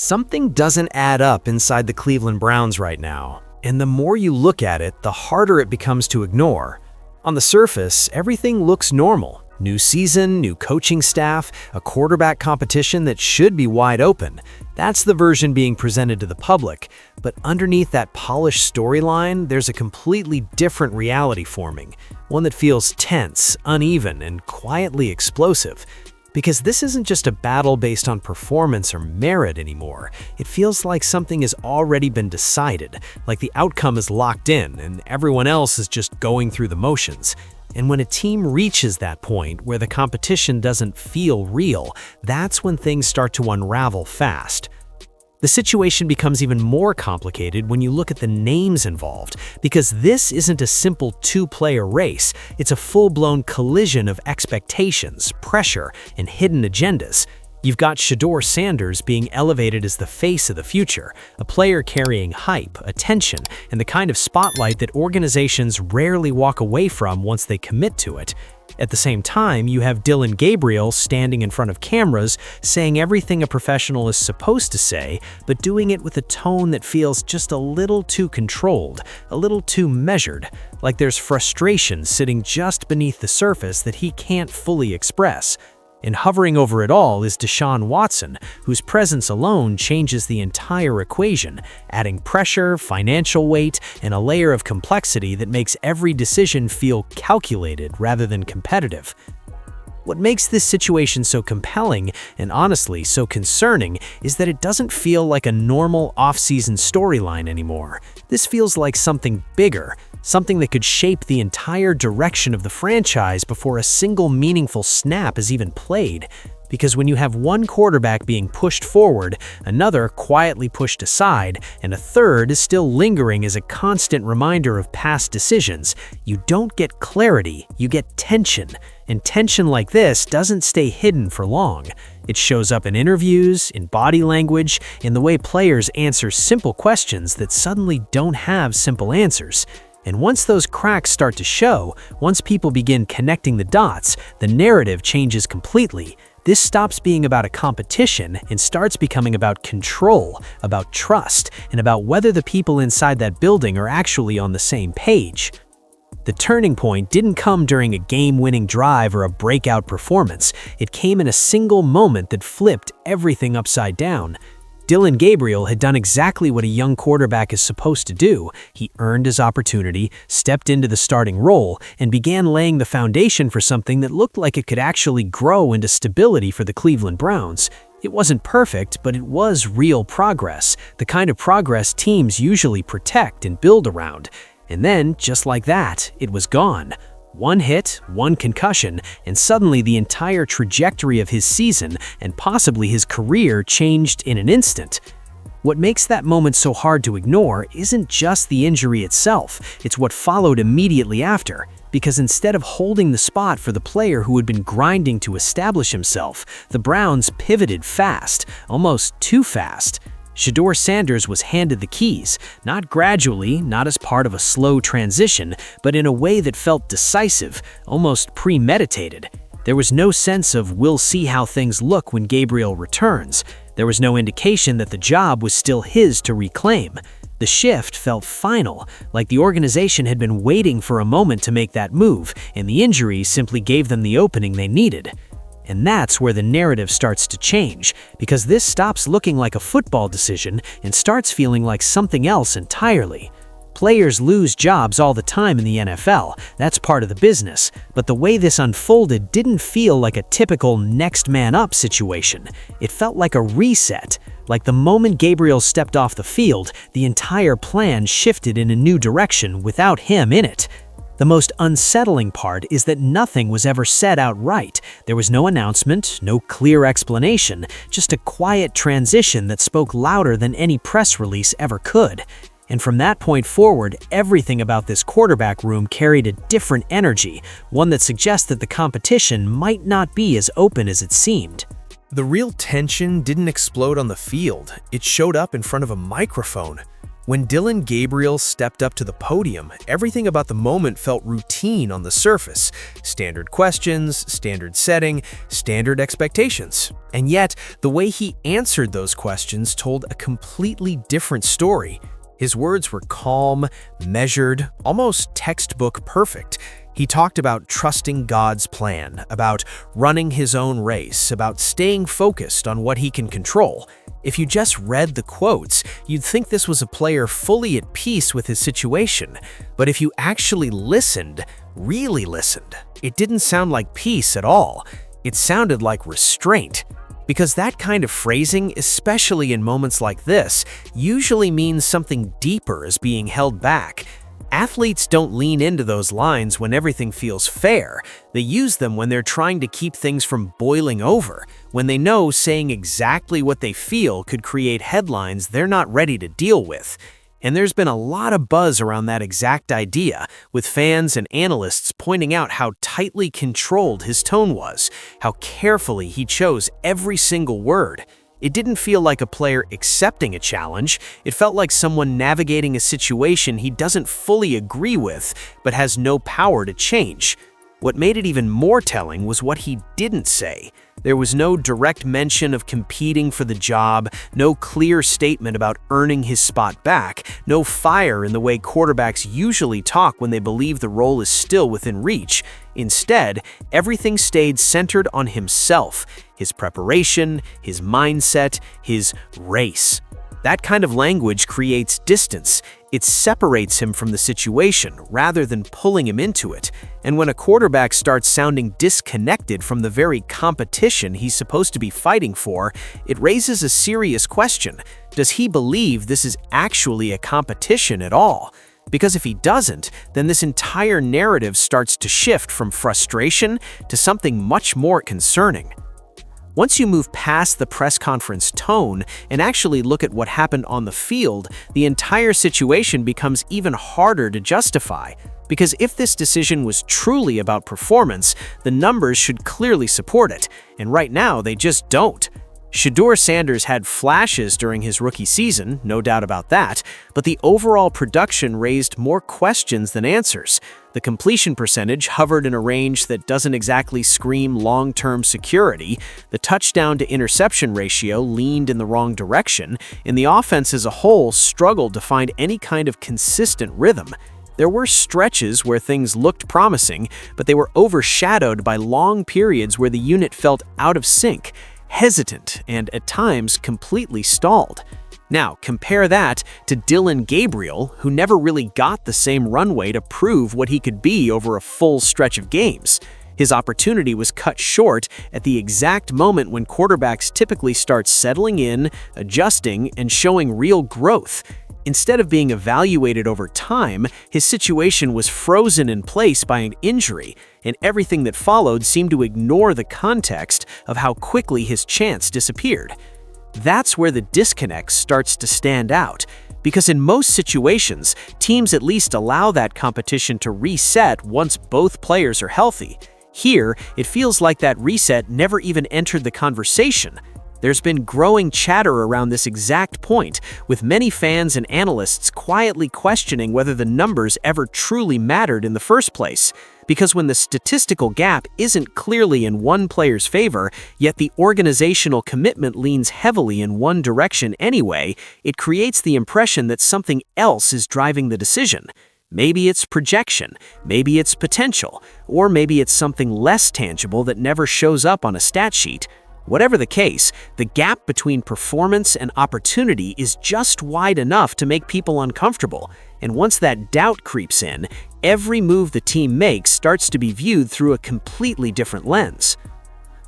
Something doesn't add up inside the Cleveland Browns right now, and the more you look at it, the harder it becomes to ignore. On the surface, everything looks normal. New season, new coaching staff, a quarterback competition that should be wide open. That's the version being presented to the public. But underneath that polished storyline, there's a completely different reality forming. One that feels tense, uneven, and quietly explosive. Because this isn't just a battle based on performance or merit anymore. It feels like something has already been decided, like the outcome is locked in and everyone else is just going through the motions. And when a team reaches that point where the competition doesn't feel real, that's when things start to unravel fast. The situation becomes even more complicated when you look at the names involved, because this isn't a simple two-player race. It's a full-blown collision of expectations, pressure, and hidden agendas. You've got Shedeur Sanders being elevated as the face of the future, a player carrying hype, attention, and the kind of spotlight that organizations rarely walk away from once they commit to it. At the same time, you have Dillon Gabriel standing in front of cameras, saying everything a professional is supposed to say, but doing it with a tone that feels just a little too controlled, a little too measured, like there's frustration sitting just beneath the surface that he can't fully express. And hovering over it all is Deshaun Watson, whose presence alone changes the entire equation, adding pressure, financial weight, and a layer of complexity that makes every decision feel calculated rather than competitive. What makes this situation so compelling, and honestly so concerning, is that it doesn't feel like a normal off-season storyline anymore. This feels like something bigger, something that could shape the entire direction of the franchise before a single meaningful snap is even played. Because when you have one quarterback being pushed forward, another quietly pushed aside, and a third is still lingering as a constant reminder of past decisions, you don't get clarity, you get tension. And tension like this doesn't stay hidden for long. It shows up in interviews, in body language, in the way players answer simple questions that suddenly don't have simple answers. And once those cracks start to show, once people begin connecting the dots, the narrative changes completely. This stops being about a competition and starts becoming about control, about trust, and about whether the people inside that building are actually on the same page. The turning point didn't come during a game-winning drive or a breakout performance. It came in a single moment that flipped everything upside down. Dillon Gabriel had done exactly what a young quarterback is supposed to do. He earned his opportunity, stepped into the starting role, and began laying the foundation for something that looked like it could actually grow into stability for the Cleveland Browns. It wasn't perfect, but it was real progress, the kind of progress teams usually protect and build around. And then, just like that, it was gone. One hit, one concussion, and suddenly the entire trajectory of his season and possibly his career changed in an instant. What makes that moment so hard to ignore isn't just the injury itself, it's what followed immediately after. Because instead of holding the spot for the player who had been grinding to establish himself, the Browns pivoted fast, almost too fast. Shedeur Sanders was handed the keys, not gradually, not as part of a slow transition, but in a way that felt decisive, almost premeditated. There was no sense of "we'll see how things look when Gabriel returns." There was no indication that the job was still his to reclaim. The shift felt final, like the organization had been waiting for a moment to make that move, and the injury simply gave them the opening they needed. And that's where the narrative starts to change, because this stops looking like a football decision and starts feeling like something else entirely. Players lose jobs all the time in the NFL, that's part of the business, but the way this unfolded didn't feel like a typical next man up situation. It felt like a reset, like the moment Gabriel stepped off the field, the entire plan shifted in a new direction without him in it. The most unsettling part is that nothing was ever said outright. There was no announcement, no clear explanation, just a quiet transition that spoke louder than any press release ever could. And from that point forward, everything about this quarterback room carried a different energy, one that suggests that the competition might not be as open as it seemed. The real tension didn't explode on the field. It showed up in front of a microphone. When Dillon Gabriel stepped up to the podium, everything about the moment felt routine on the surface. Standard questions, standard setting, standard expectations. And yet, the way he answered those questions told a completely different story. His words were calm, measured, almost textbook perfect. He talked about trusting God's plan, about running his own race, about staying focused on what he can control. If you just read the quotes, you'd think this was a player fully at peace with his situation. But if you actually listened, really listened, it didn't sound like peace at all. It sounded like restraint. Because that kind of phrasing, especially in moments like this, usually means something deeper is being held back. Athletes don't lean into those lines when everything feels fair. They use them when they're trying to keep things from boiling over, when they know saying exactly what they feel could create headlines they're not ready to deal with. And there's been a lot of buzz around that exact idea, with fans and analysts pointing out how tightly controlled his tone was, how carefully he chose every single word. It didn't feel like a player accepting a challenge. It felt like someone navigating a situation he doesn't fully agree with, but has no power to change. What made it even more telling was what he didn't say. There was no direct mention of competing for the job, no clear statement about earning his spot back, no fire in the way quarterbacks usually talk when they believe the role is still within reach. Instead, everything stayed centered on himself, his preparation, his mindset, his race. That kind of language creates distance. It separates him from the situation rather than pulling him into it. And when a quarterback starts sounding disconnected from the very competition he's supposed to be fighting for, it raises a serious question. Does he believe this is actually a competition at all? Because if he doesn't, then this entire narrative starts to shift from frustration to something much more concerning. Once you move past the press conference tone and actually look at what happened on the field, the entire situation becomes even harder to justify. Because if this decision was truly about performance, the numbers should clearly support it, and right now they just don't. Shedeur Sanders had flashes during his rookie season, no doubt about that, but the overall production raised more questions than answers. The completion percentage hovered in a range that doesn't exactly scream long-term security, the touchdown-to-interception ratio leaned in the wrong direction, and the offense as a whole struggled to find any kind of consistent rhythm. There were stretches where things looked promising, but they were overshadowed by long periods where the unit felt out of sync, hesitant, and at times completely stalled. Now, compare that to Dillon Gabriel, who never really got the same runway to prove what he could be over a full stretch of games. His opportunity was cut short at the exact moment when quarterbacks typically start settling in, adjusting, and showing real growth. Instead of being evaluated over time, his situation was frozen in place by an injury, and everything that followed seemed to ignore the context of how quickly his chance disappeared. That's where the disconnect starts to stand out, because in most situations, teams at least allow that competition to reset once both players are healthy. Here, it feels like that reset never even entered the conversation. There's been growing chatter around this exact point, with many fans and analysts quietly questioning whether the numbers ever truly mattered in the first place. Because when the statistical gap isn't clearly in one player's favor, yet the organizational commitment leans heavily in one direction anyway, it creates the impression that something else is driving the decision. Maybe it's projection, maybe it's potential, or maybe it's something less tangible that never shows up on a stat sheet. Whatever the case, the gap between performance and opportunity is just wide enough to make people uncomfortable, and once that doubt creeps in, every move the team makes starts to be viewed through a completely different lens.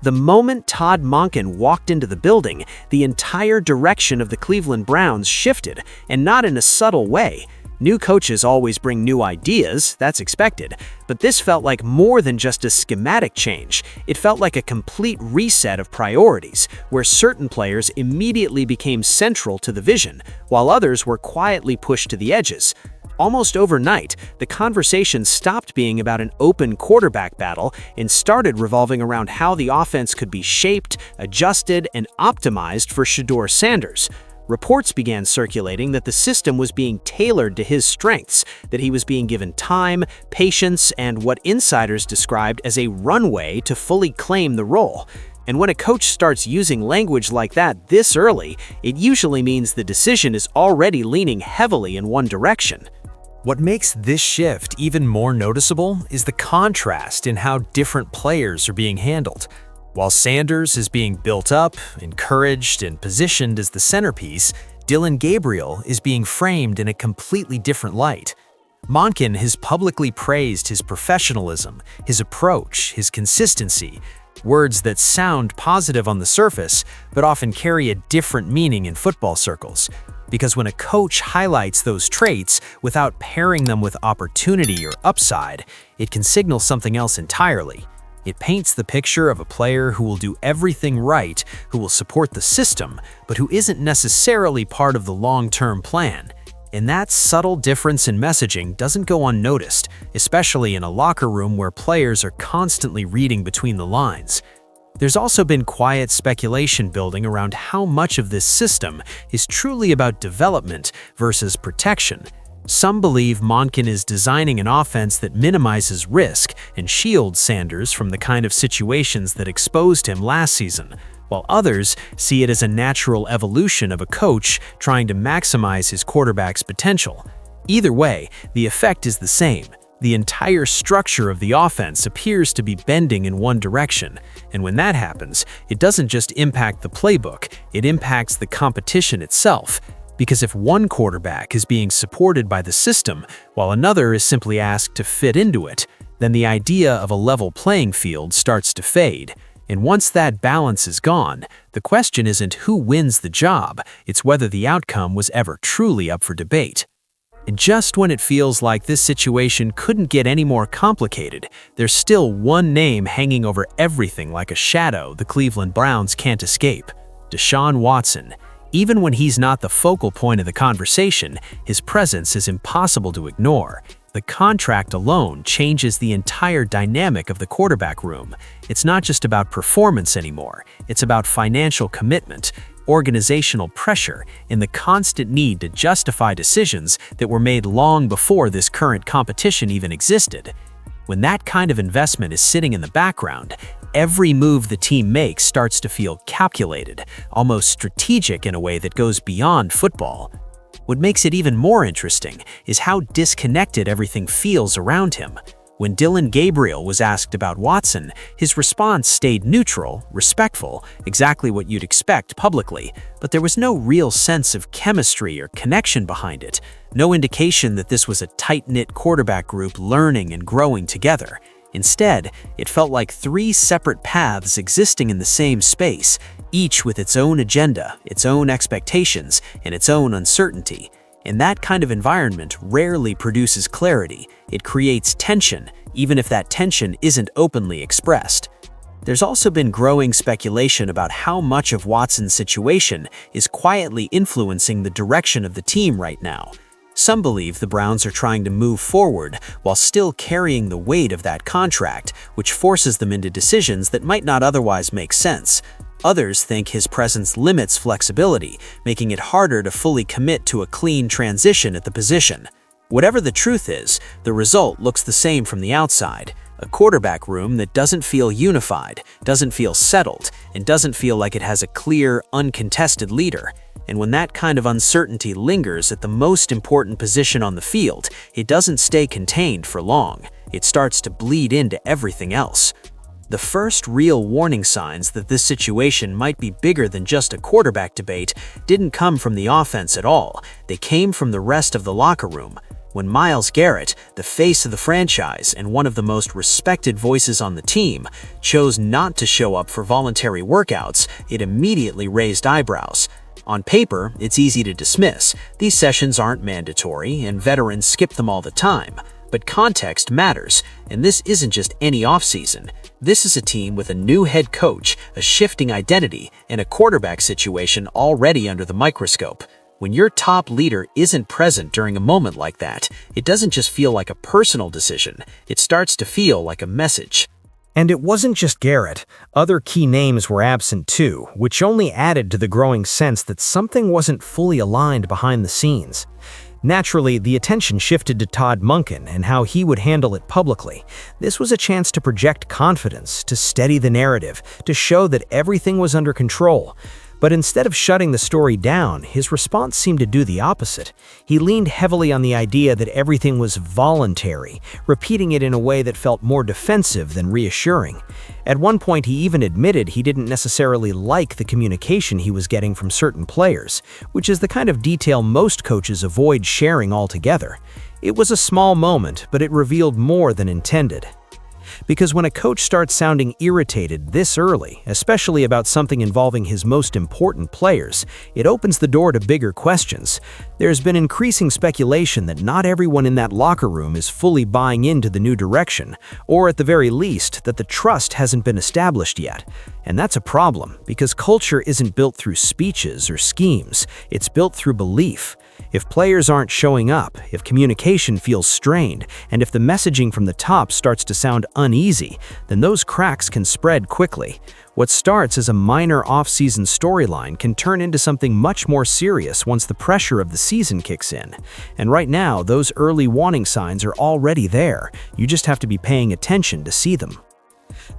The moment Todd Monken walked into the building, the entire direction of the Cleveland Browns shifted, and not in a subtle way. New coaches always bring new ideas, that's expected, but this felt like more than just a schematic change. It felt like a complete reset of priorities, where certain players immediately became central to the vision, while others were quietly pushed to the edges. Almost overnight, the conversation stopped being about an open quarterback battle and started revolving around how the offense could be shaped, adjusted, and optimized for Shedeur Sanders. Reports began circulating that the system was being tailored to his strengths, that he was being given time, patience, and what insiders described as a runway to fully claim the role. And when a coach starts using language like that this early, it usually means the decision is already leaning heavily in one direction. What makes this shift even more noticeable is the contrast in how different players are being handled. While Sanders is being built up, encouraged, and positioned as the centerpiece, Dillon Gabriel is being framed in a completely different light. Monken has publicly praised his professionalism, his approach, his consistency, words that sound positive on the surface, but often carry a different meaning in football circles. Because when a coach highlights those traits without pairing them with opportunity or upside, it can signal something else entirely. It paints the picture of a player who will do everything right, who will support the system, but who isn't necessarily part of the long-term plan. And that subtle difference in messaging doesn't go unnoticed, especially in a locker room where players are constantly reading between the lines. There's also been quiet speculation building around how much of this system is truly about development versus protection. Some believe Monken is designing an offense that minimizes risk and shields Sanders from the kind of situations that exposed him last season, while others see it as a natural evolution of a coach trying to maximize his quarterback's potential. Either way, the effect is the same. The entire structure of the offense appears to be bending in one direction, and when that happens, it doesn't just impact the playbook, it impacts the competition itself. Because if one quarterback is being supported by the system, while another is simply asked to fit into it, then the idea of a level playing field starts to fade. And once that balance is gone, the question isn't who wins the job, it's whether the outcome was ever truly up for debate. And just when it feels like this situation couldn't get any more complicated, there's still one name hanging over everything like a shadow the Cleveland Browns can't escape: Deshaun Watson. Even when he's not the focal point of the conversation, his presence is impossible to ignore. The contract alone changes the entire dynamic of the quarterback room. It's not just about performance anymore, it's about financial commitment, organizational pressure, and the constant need to justify decisions that were made long before this current competition even existed. When that kind of investment is sitting in the background, every move the team makes starts to feel calculated, almost strategic in a way that goes beyond football. What makes it even more interesting is how disconnected everything feels around him. When Dillon Gabriel was asked about Watson, his response stayed neutral, respectful, exactly what you'd expect publicly, but there was no real sense of chemistry or connection behind it, no indication that this was a tight-knit quarterback group learning and growing together. Instead, it felt like three separate paths existing in the same space, each with its own agenda, its own expectations, and its own uncertainty. And that kind of environment rarely produces clarity. It creates tension, even if that tension isn't openly expressed. There's also been growing speculation about how much of Watson's situation is quietly influencing the direction of the team right now. Some believe the Browns are trying to move forward while still carrying the weight of that contract, which forces them into decisions that might not otherwise make sense. Others think his presence limits flexibility, making it harder to fully commit to a clean transition at the position. Whatever the truth is, the result looks the same from the outside: a quarterback room that doesn't feel unified, doesn't feel settled, and doesn't feel like it has a clear, uncontested leader. And when that kind of uncertainty lingers at the most important position on the field, it doesn't stay contained for long. It starts to bleed into everything else. The first real warning signs that this situation might be bigger than just a quarterback debate didn't come from the offense at all. They came from the rest of the locker room. When Myles Garrett, the face of the franchise and one of the most respected voices on the team, chose not to show up for voluntary workouts, it immediately raised eyebrows. On paper, it's easy to dismiss. These sessions aren't mandatory, and veterans skip them all the time. But context matters, and this isn't just any offseason. This is a team with a new head coach, a shifting identity, and a quarterback situation already under the microscope. When your top leader isn't present during a moment like that, it doesn't just feel like a personal decision, it starts to feel like a message. And it wasn't just Garrett. Other key names were absent too, which only added to the growing sense that something wasn't fully aligned behind the scenes. Naturally, the attention shifted to Todd Monken and how he would handle it publicly. This was a chance to project confidence, to steady the narrative, to show that everything was under control. But instead of shutting the story down, his response seemed to do the opposite. He leaned heavily on the idea that everything was voluntary, repeating it in a way that felt more defensive than reassuring. At one point, he even admitted he didn't necessarily like the communication he was getting from certain players, which is the kind of detail most coaches avoid sharing altogether. It was a small moment, but it revealed more than intended. Because when a coach starts sounding irritated this early, especially about something involving his most important players, it opens the door to bigger questions. There's been increasing speculation that not everyone in that locker room is fully buying into the new direction, or at the very least, that the trust hasn't been established yet. And that's a problem, because culture isn't built through speeches or schemes, it's built through belief. If players aren't showing up, if communication feels strained, and if the messaging from the top starts to sound uneasy, then those cracks can spread quickly. What starts as a minor off-season storyline can turn into something much more serious once the pressure of the season kicks in. And right now, those early warning signs are already there. You just have to be paying attention to see them.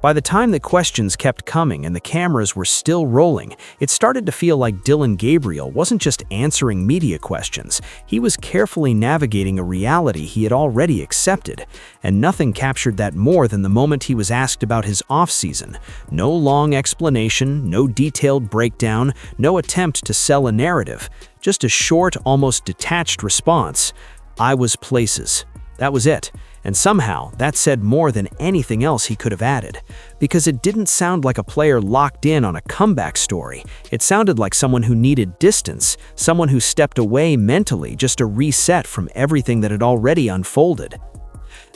By the time the questions kept coming and the cameras were still rolling, it started to feel like Dillon Gabriel wasn't just answering media questions, he was carefully navigating a reality he had already accepted. And nothing captured that more than the moment he was asked about his off-season. No long explanation, no detailed breakdown, no attempt to sell a narrative. Just a short, almost detached response. "I was places." That was it. And somehow, that said more than anything else he could have added. Because it didn't sound like a player locked in on a comeback story. It sounded like someone who needed distance, someone who stepped away mentally just to reset from everything that had already unfolded.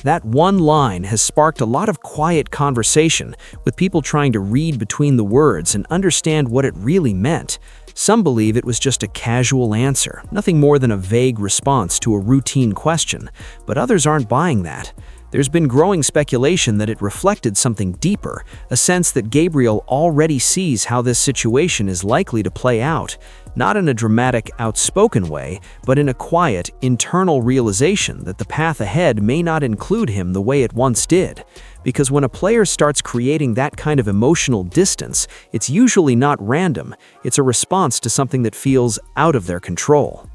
That one line has sparked a lot of quiet conversation, with people trying to read between the words and understand what it really meant. Some believe it was just a casual answer, nothing more than a vague response to a routine question, but others aren't buying that. There's been growing speculation that it reflected something deeper, a sense that Gabriel already sees how this situation is likely to play out, not in a dramatic, outspoken way, but in a quiet, internal realization that the path ahead may not include him the way it once did. Because when a player starts creating that kind of emotional distance, it's usually not random, it's a response to something that feels out of their control.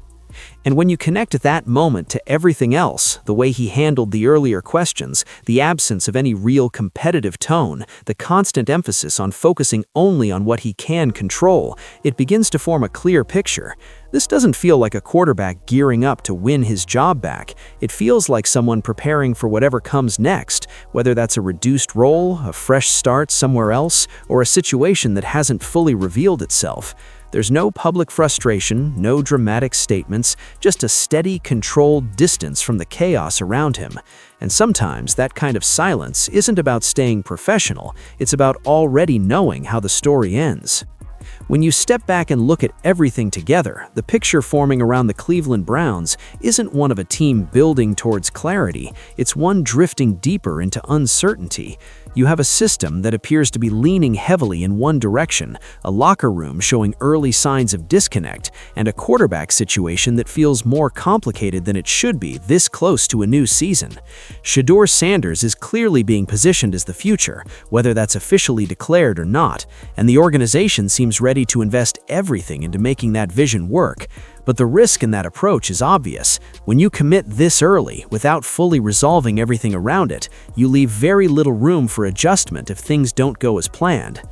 And when you connect that moment to everything else, the way he handled the earlier questions, the absence of any real competitive tone, the constant emphasis on focusing only on what he can control, it begins to form a clear picture. This doesn't feel like a quarterback gearing up to win his job back. It feels like someone preparing for whatever comes next, whether that's a reduced role, a fresh start somewhere else, or a situation that hasn't fully revealed itself. There's no public frustration, no dramatic statements, just a steady, controlled distance from the chaos around him. And sometimes that kind of silence isn't about staying professional, it's about already knowing how the story ends. When you step back and look at everything together, the picture forming around the Cleveland Browns isn't one of a team building towards clarity, it's one drifting deeper into uncertainty. You have a system that appears to be leaning heavily in one direction, a locker room showing early signs of disconnect, and a quarterback situation that feels more complicated than it should be this close to a new season. Shedeur Sanders is clearly being positioned as the future, whether that's officially declared or not, and the organization seems ready to invest everything into making that vision work. But the risk in that approach is obvious. When you commit this early, without fully resolving everything around it, you leave very little room for adjustment if things don't go as planned.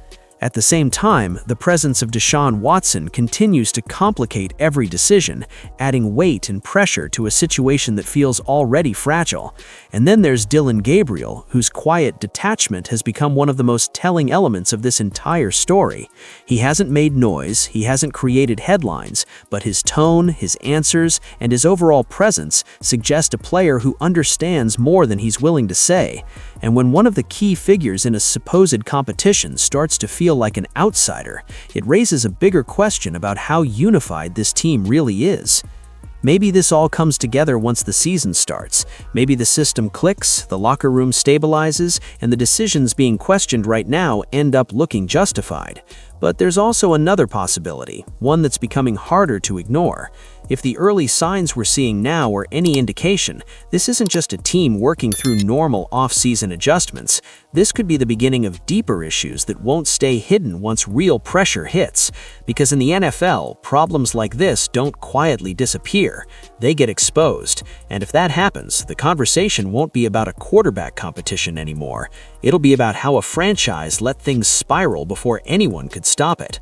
At the same time, the presence of Deshaun Watson continues to complicate every decision, adding weight and pressure to a situation that feels already fragile. And then there's Dillon Gabriel, whose quiet detachment has become one of the most telling elements of this entire story. He hasn't made noise, he hasn't created headlines, but his tone, his answers, and his overall presence suggest a player who understands more than he's willing to say. And when one of the key figures in a supposed competition starts to feel like an outsider, it raises a bigger question about how unified this team really is. Maybe this all comes together once the season starts. Maybe the system clicks, the locker room stabilizes, and the decisions being questioned right now end up looking justified. But there's also another possibility, one that's becoming harder to ignore. If the early signs we're seeing now are any indication, this isn't just a team working through normal off-season adjustments. This could be the beginning of deeper issues that won't stay hidden once real pressure hits. Because in the NFL, problems like this don't quietly disappear. They get exposed. And if that happens, the conversation won't be about a quarterback competition anymore. It'll be about how a franchise let things spiral before anyone could stop it.